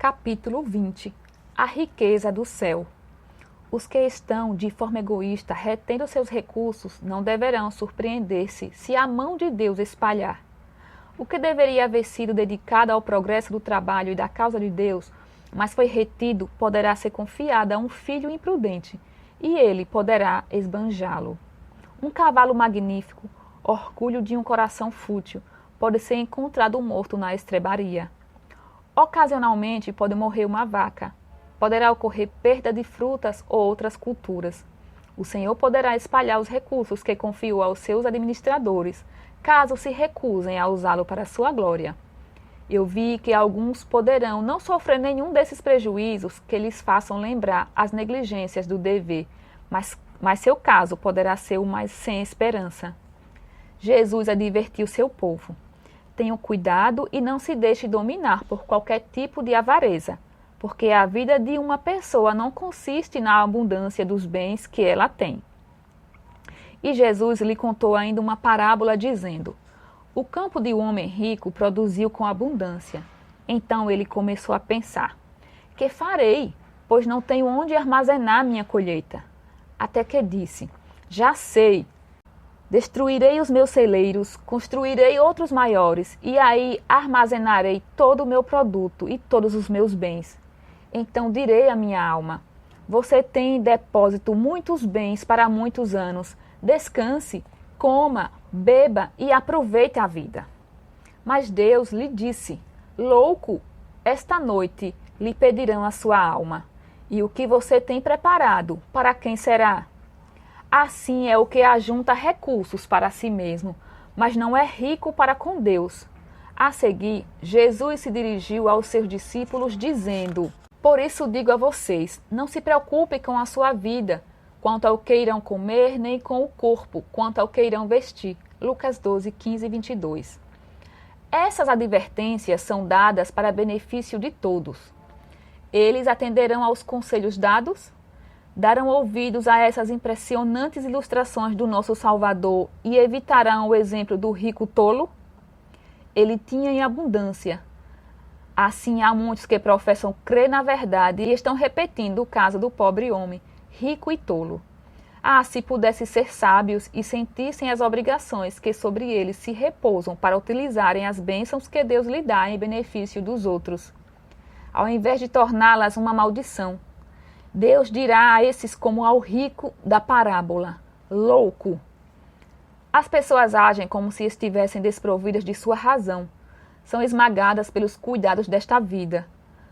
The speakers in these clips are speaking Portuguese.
Capítulo 20. A riqueza do céu. Os que estão, de forma egoísta, retendo seus recursos, não deverão surpreender-se se a mão de Deus espalhar. O que deveria haver sido dedicado ao progresso do trabalho e da causa de Deus, mas foi retido, poderá ser confiado a um filho imprudente, e ele poderá esbanjá-lo. Um cavalo magnífico, orgulho de um coração fútil, pode ser encontrado morto na estrebaria. Ocasionalmente pode morrer uma vaca. Poderá ocorrer perda de frutas ou outras culturas. O Senhor poderá espalhar os recursos que confiou aos seus administradores, caso se recusem a usá-lo para sua glória. Eu vi que alguns poderão não sofrer nenhum desses prejuízos que lhes façam lembrar as negligências do dever, mas seu caso poderá ser o mais sem esperança. Jesus advertiu seu povo. Tenham cuidado e não se deixe dominar por qualquer tipo de avareza, porque a vida de uma pessoa não consiste na abundância dos bens que ela tem. E Jesus lhe contou ainda uma parábola dizendo: o campo de um homem rico produziu com abundância. Então ele começou a pensar: que farei, pois não tenho onde armazenar minha colheita? Até que disse: já sei. Destruirei os meus celeiros, construirei outros maiores, e aí armazenarei todo o meu produto e todos os meus bens. Então direi à minha alma: você tem em depósito muitos bens para muitos anos. Descanse, coma, beba e aproveite a vida. Mas Deus lhe disse: louco, esta noite lhe pedirão a sua alma. E o que você tem preparado, para quem será? Assim é o que ajunta recursos para si mesmo, mas não é rico para com Deus. A seguir, Jesus se dirigiu aos seus discípulos, dizendo: por isso digo a vocês, não se preocupem com a sua vida, quanto ao que irão comer, nem com o corpo, quanto ao que irão vestir. Lucas 12, 15 e 22. Essas advertências são dadas para benefício de todos. Eles atenderão aos conselhos dados? Darão ouvidos a essas impressionantes ilustrações do nosso Salvador e evitarão o exemplo do rico tolo? Ele tinha em abundância. Assim, há muitos que professam crer na verdade e estão repetindo o caso do pobre homem, rico e tolo. Ah, se pudessem ser sábios e sentissem as obrigações que sobre eles se repousam para utilizarem as bênçãos que Deus lhe dá em benefício dos outros, ao invés de torná-las uma maldição. Deus dirá a esses como ao rico da parábola: louco. As pessoas agem como se estivessem desprovidas de sua razão. São esmagadas pelos cuidados desta vida.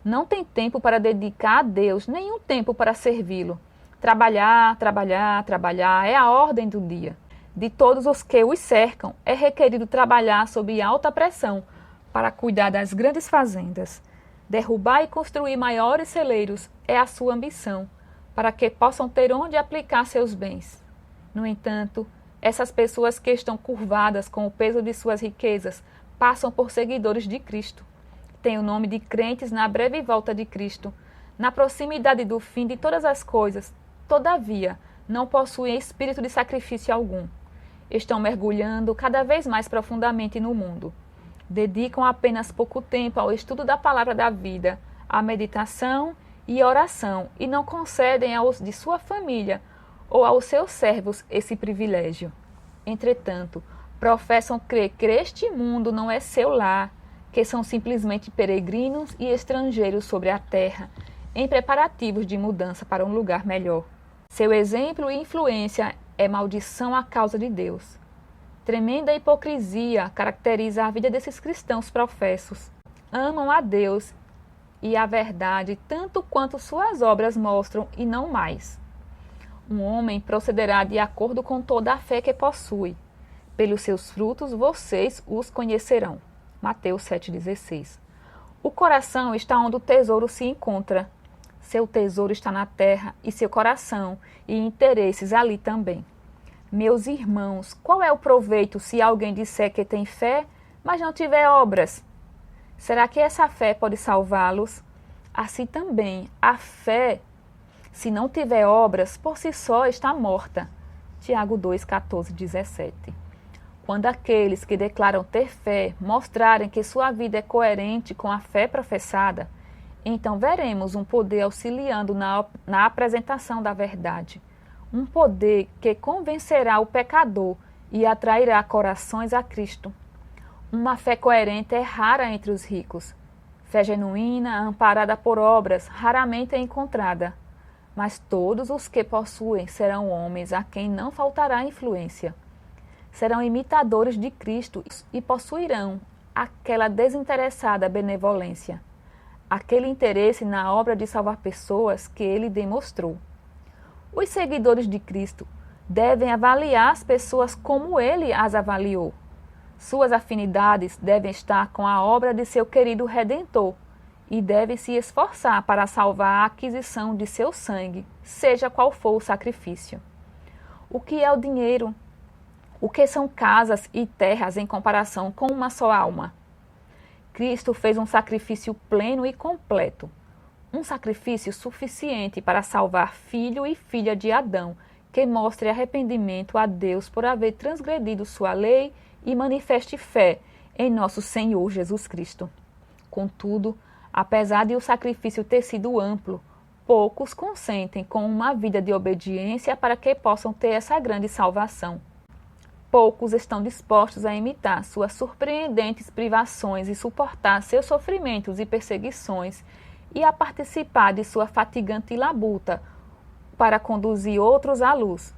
Não têm tempo para dedicar a Deus, nenhum tempo para servi-lo. Trabalhar, trabalhar, trabalhar é a ordem do dia. De todos os que os cercam, é requerido trabalhar sob alta pressão para cuidar das grandes fazendas. Derrubar e construir maiores celeiros é a sua ambição, para que possam ter onde aplicar seus bens. No entanto, essas pessoas que estão curvadas com o peso de suas riquezas passam por seguidores de Cristo. Têm o nome de crentes na breve volta de Cristo, na proximidade do fim de todas as coisas. Todavia, não possuem espírito de sacrifício algum. Estão mergulhando cada vez mais profundamente no mundo. Dedicam apenas pouco tempo ao estudo da palavra da vida, à meditação e oração, e não concedem aos de sua família ou aos seus servos esse privilégio. Entretanto, professam crer que este mundo não é seu lar, que são simplesmente peregrinos e estrangeiros sobre a terra, em preparativos de mudança para um lugar melhor. Seu exemplo e influência é maldição à causa de Deus. Tremenda hipocrisia caracteriza a vida desses cristãos professos. Amam a Deus e a verdade tanto quanto suas obras mostram e não mais. Um homem procederá de acordo com toda a fé que possui. Pelos seus frutos vocês os conhecerão. Mateus 7,16. O coração está onde o tesouro se encontra. Seu tesouro está na terra e seu coração e interesses ali também. Meus irmãos, qual é o proveito se alguém disser que tem fé, mas não tiver obras? Será que essa fé pode salvá-los? Assim também, a fé, se não tiver obras, por si só está morta. Tiago 2, 14, 17. Quando aqueles que declaram ter fé mostrarem que sua vida é coerente com a fé professada, Então veremos um poder auxiliando na apresentação da verdade. Um poder que convencerá o pecador e atrairá corações a Cristo. Uma fé coerente é rara entre os ricos. Fé genuína, amparada por obras, raramente é encontrada. Mas todos os que possuem serão homens a quem não faltará influência. Serão imitadores de Cristo e possuirão aquela desinteressada benevolência, aquele interesse na obra de salvar pessoas que ele demonstrou. Os seguidores de Cristo devem avaliar as pessoas como ele as avaliou. Suas afinidades devem estar com a obra de seu querido Redentor e devem se esforçar para salvar a aquisição de seu sangue, seja qual for o sacrifício. O que é o dinheiro? O que são casas e terras em comparação com uma só alma? Cristo fez um sacrifício pleno e completo, um sacrifício suficiente para salvar filho e filha de Adão, que mostre arrependimento a Deus por haver transgredido sua lei e manifeste fé em nosso Senhor Jesus Cristo. Contudo, apesar de o sacrifício ter sido amplo, poucos consentem com uma vida de obediência para que possam ter essa grande salvação. Poucos estão dispostos a imitar suas surpreendentes privações e suportar seus sofrimentos e perseguições e a participar de sua fatigante labuta para conduzir outros à luz.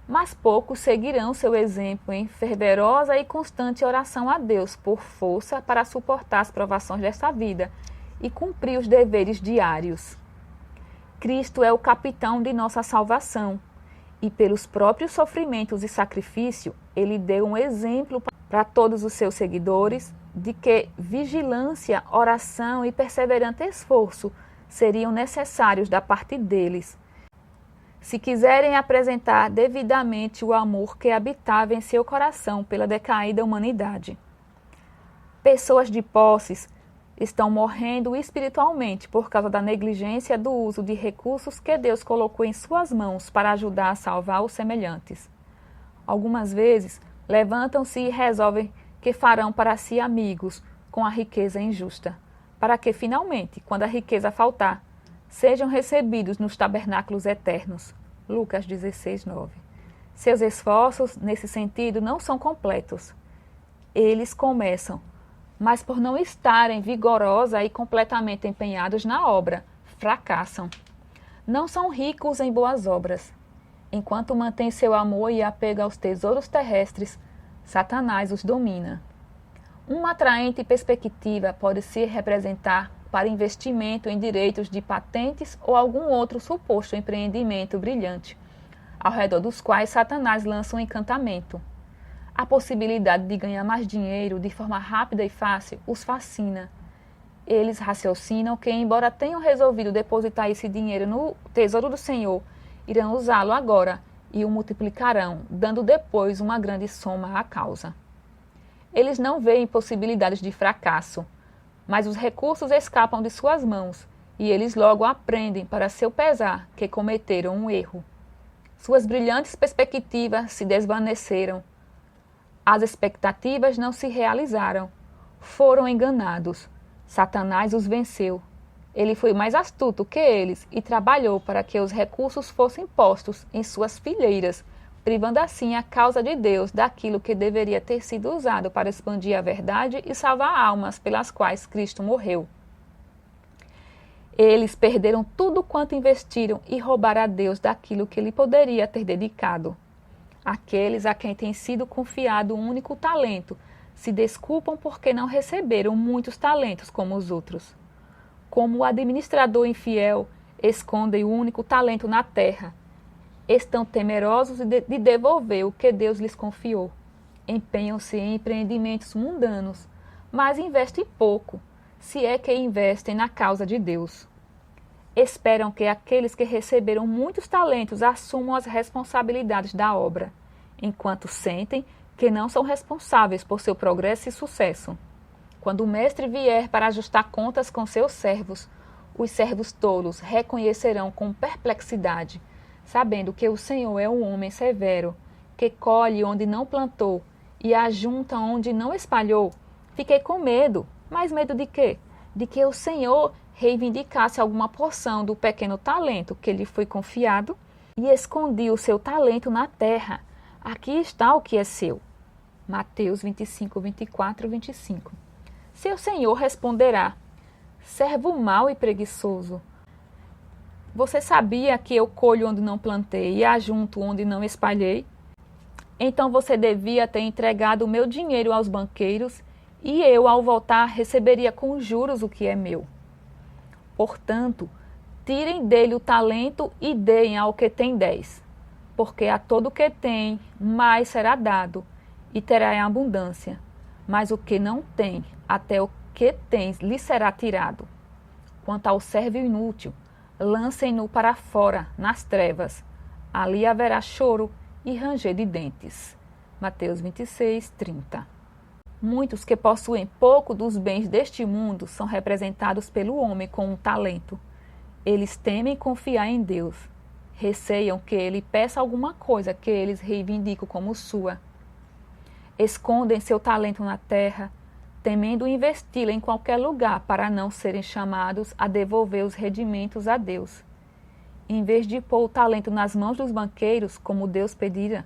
Mas poucos seguirão seu exemplo em fervorosa e constante oração a Deus por força para suportar as provações desta vida e cumprir os deveres diários. Cristo é o capitão de nossa salvação e, pelos próprios sofrimentos e sacrifício, ele deu um exemplo para todos os seus seguidores de que vigilância, oração e perseverante esforço seriam necessários da parte deles, se quiserem apresentar devidamente o amor que habitava em seu coração pela decaída humanidade. Pessoas de posses estão morrendo espiritualmente por causa da negligência do uso de recursos que Deus colocou em suas mãos para ajudar a salvar os semelhantes. Algumas vezes, levantam-se e resolvem que farão para si amigos com a riqueza injusta, para que, finalmente, quando a riqueza faltar, sejam recebidos nos tabernáculos eternos. Lucas 16, 9. Seus esforços, nesse sentido, não são completos. Eles começam, mas por não estarem vigorosa e completamente empenhados na obra, fracassam. Não são ricos em boas obras. Enquanto mantêm seu amor e apego aos tesouros terrestres, Satanás os domina. Uma atraente perspectiva pode se representar para investimento em direitos de patentes ou algum outro suposto empreendimento brilhante, ao redor dos quais Satanás lança um encantamento. A possibilidade de ganhar mais dinheiro de forma rápida e fácil os fascina. Eles raciocinam que, embora tenham resolvido depositar esse dinheiro no tesouro do Senhor, irão usá-lo agora e o multiplicarão, dando depois uma grande soma à causa. Eles não veem possibilidades de fracasso, mas os recursos escapam de suas mãos e eles logo aprendem para seu pesar que cometeram um erro. Suas brilhantes perspectivas se desvaneceram. As expectativas não se realizaram. Foram enganados. Satanás os venceu. Ele foi mais astuto que eles e trabalhou para que os recursos fossem postos em suas fileiras, privando assim a causa de Deus daquilo que deveria ter sido usado para expandir a verdade e salvar almas pelas quais Cristo morreu. Eles perderam tudo quanto investiram e roubaram a Deus daquilo que ele poderia ter dedicado. Aqueles a quem tem sido confiado um único talento se desculpam porque não receberam muitos talentos como os outros. Como o administrador infiel esconde o único talento na terra, estão temerosos de devolver o que Deus lhes confiou. Empenham-se em empreendimentos mundanos, mas investem pouco, se é que investem na causa de Deus. Esperam que aqueles que receberam muitos talentos assumam as responsabilidades da obra, enquanto sentem que não são responsáveis por seu progresso e sucesso. Quando o mestre vier para ajustar contas com seus servos, os servos tolos reconhecerão com perplexidade, sabendo que o Senhor é um homem severo, que colhe onde não plantou e ajunta onde não espalhou. Fiquei com medo. Mas medo de quê? de que o Senhor reivindicasse alguma porção do pequeno talento que lhe foi confiado e escondia o seu talento na terra. Aqui está o que é seu. Mateus 25, 24 e 25. Seu Senhor responderá: servo mau e preguiçoso. Você sabia que eu colho onde não plantei e ajunto onde não espalhei? Então você devia ter entregado o meu dinheiro aos banqueiros, e eu, ao voltar, receberia com juros o que é meu. Portanto, tirem dele o talento e deem ao que tem 10, porque a todo o que tem, mais será dado, e terá em abundância. Mas o que não tem, até o que tem lhe será tirado. Quanto ao servo inútil, lancem-no para fora, nas trevas. Ali haverá choro e ranger de dentes. Mateus 26, 30. Muitos que possuem pouco dos bens deste mundo são representados pelo homem com um talento. Eles temem confiar em Deus. Receiam que ele peça alguma coisa que eles reivindicam como sua. Escondem seu talento na terra, temendo investi-lo em qualquer lugar para não serem chamados a devolver os rendimentos a Deus. Em vez de pôr o talento nas mãos dos banqueiros, como Deus pedira,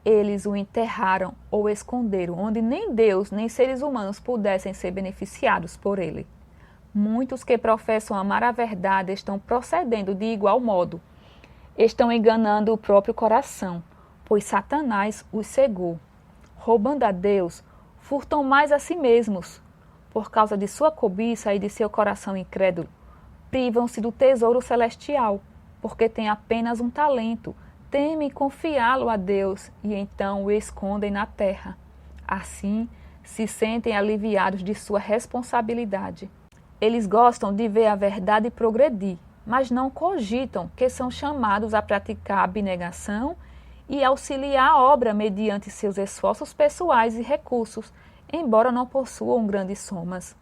eles o enterraram ou esconderam, onde nem Deus nem seres humanos pudessem ser beneficiados por ele. Muitos que professam amar a verdade estão procedendo de igual modo. Estão enganando o próprio coração, pois Satanás os cegou. Roubando a Deus, furtam mais a si mesmos. Por causa de sua cobiça e de seu coração incrédulo, privam-se do tesouro celestial, porque têm apenas um talento, temem confiá-lo a Deus e então o escondem na terra. Assim, se sentem aliviados de sua responsabilidade. Eles gostam de ver a verdade progredir, mas não cogitam que são chamados a praticar abnegação e auxiliar a obra mediante seus esforços pessoais e recursos, embora não possuam grandes somas.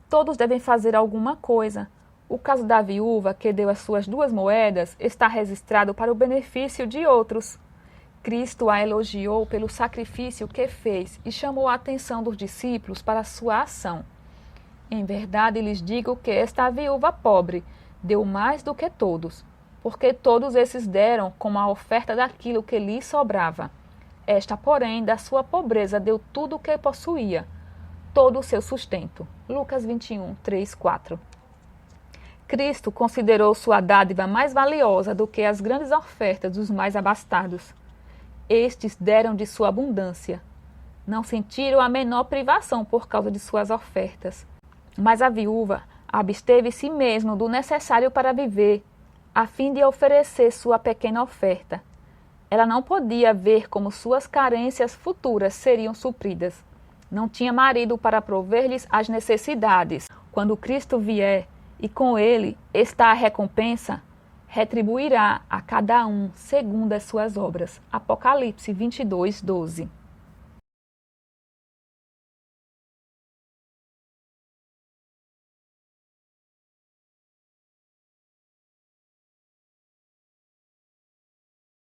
Todos devem fazer alguma coisa. O caso da viúva que deu as suas 2 moedas está registrado para o benefício de outros. Cristo a elogiou pelo sacrifício que fez e chamou a atenção dos discípulos para a sua ação. Em verdade lhes digo que esta viúva pobre deu mais do que todos, porque todos esses deram como a oferta daquilo que lhes sobrava. Esta, porém, da sua pobreza deu tudo o que possuía, todo o seu sustento. Lucas 21, 3, 4. Cristo considerou sua dádiva mais valiosa do que as grandes ofertas dos mais abastados. Estes deram de sua abundância. Não sentiram a menor privação por causa de suas ofertas. Mas a viúva absteve-se mesmo do necessário para viver, a fim de oferecer sua pequena oferta. Ela não podia ver como suas carências futuras seriam supridas. Não tinha marido para prover-lhes as necessidades. Quando Cristo vier, e com ele está a recompensa, retribuirá a cada um segundo as suas obras. Apocalipse 22, 12.